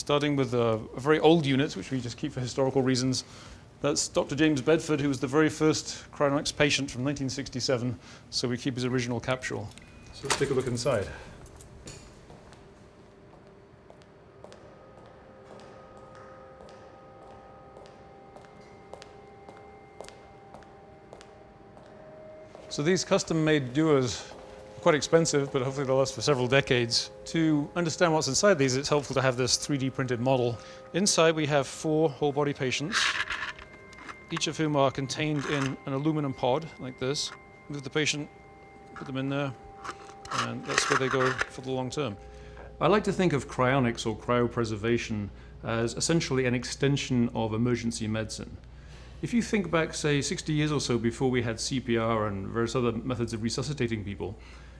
starting with a very old unit, which we just keep for historical reasons. That's Dr. James Bedford, who was the very first Cryonics patient from 1967, so we keep his original capsule. So let's take a look inside. So these custom-made dewars are quite expensive, but hopefully they'll last for several decades. To understand what's inside these, it's helpful to have this 3D printed model. Inside we have 4 whole-body patients, each of whom are contained in an aluminum pod like this. Move the patient, put them in there, and that's where they go for the long term. I like to think of cryonics or cryopreservation as essentially an extension of emergency medicine. If you think back, say, 60 years or so before we had CPR and various other methods of resuscitating people,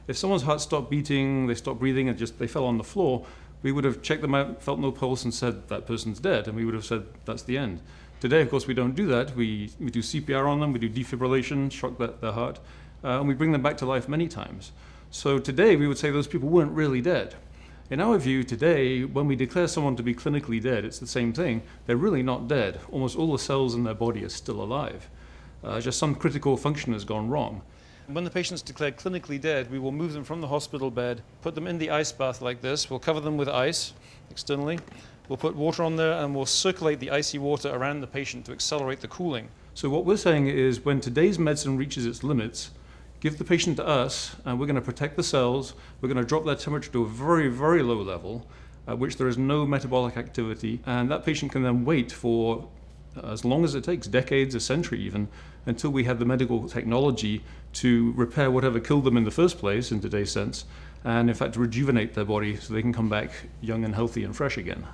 if someone's heart stopped beating, they stopped breathing, and they fell on the floor, we would have checked them out, felt no pulse, and said that person's dead, and we would have said that's the end. Today, of course, we don't do that. We do CPR on them, we do defibrillation, shock their heart, and we bring them back to life many times. So today, we would say those people weren't really dead. In our view today, when we declare someone to be clinically dead, it's the same thing. They're really not dead. Almost all the cells in their body are still alive. Just some critical function has gone wrong. When the patient's declared clinically dead, we will move them from the hospital bed, put them in the ice bath like this. We'll cover them with ice externally. We'll put water on there and we'll circulate the icy water around the patient to accelerate the cooling. So what we're saying is when today's medicine reaches its limits, give the patient to us, and we're going to protect the cells. We're going to drop their temperature to a very, very low level, at which there is no metabolic activity, and that patient can then wait for as long as it takes, decades, a century even, until we have the medical technology to repair whatever killed them in the first place, in today's sense, and in fact rejuvenate their body so they can come back young and healthy and fresh again.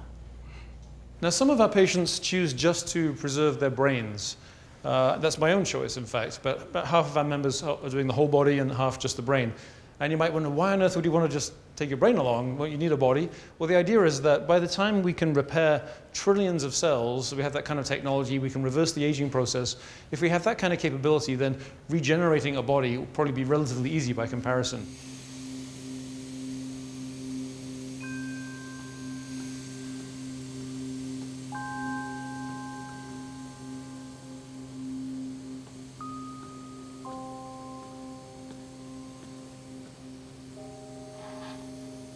Now, some of our patients choose just to preserve their brains. That's my own choice, in fact, but about half of our members are doing the whole body and half just the brain. And you might wonder, why on earth would you want to just take your brain along? Well, you need a body. Well, the idea is that by the time we can repair trillions of cells, we have that kind of technology, we can reverse the aging process. If we have that kind of capability, then regenerating a body will probably be relatively easy by comparison.